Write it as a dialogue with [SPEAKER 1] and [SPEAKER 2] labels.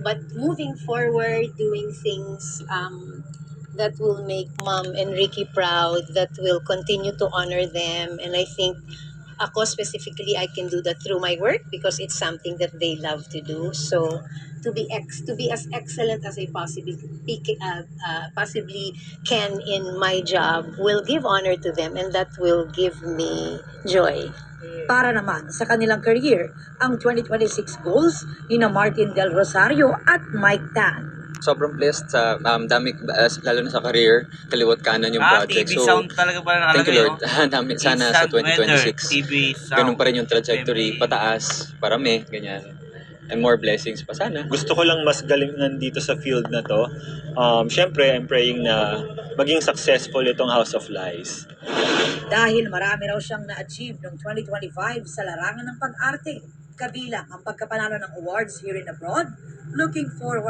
[SPEAKER 1] But moving forward, doing things that will make Mom and Ricky proud, that will continue to honor them. And I think ako specifically, I can do that through my work because it's something that they love to do. So to be as excellent as I possibly can in my job will give honor to them, and that will give me joy.
[SPEAKER 2] Para naman sa kanilang career, ang 2026 goals ni na Martin Del Rosario at Mike Tan.
[SPEAKER 3] Sobrang blessed sa dami, lalo na sa career, kaliwat kanan yung project.
[SPEAKER 4] TV
[SPEAKER 3] So,
[SPEAKER 4] sound talaga pala
[SPEAKER 3] thank you
[SPEAKER 4] nakalagay,
[SPEAKER 3] Lord. Dami, sana sa 2026,
[SPEAKER 4] TV sound.
[SPEAKER 3] ganun pa rin yung trajectory, pataas, parami, ganyan. And more blessings pa sana.
[SPEAKER 5] Gusto ko lang mas galingan dito sa field na to. Syempre, I'm praying na maging successful itong House of Lies.
[SPEAKER 2] Dahil marami raw siyang na-achieve noong 2025 sa larangan ng pag-arte, kabilang ang pagkapanalo ng awards here and abroad, looking forward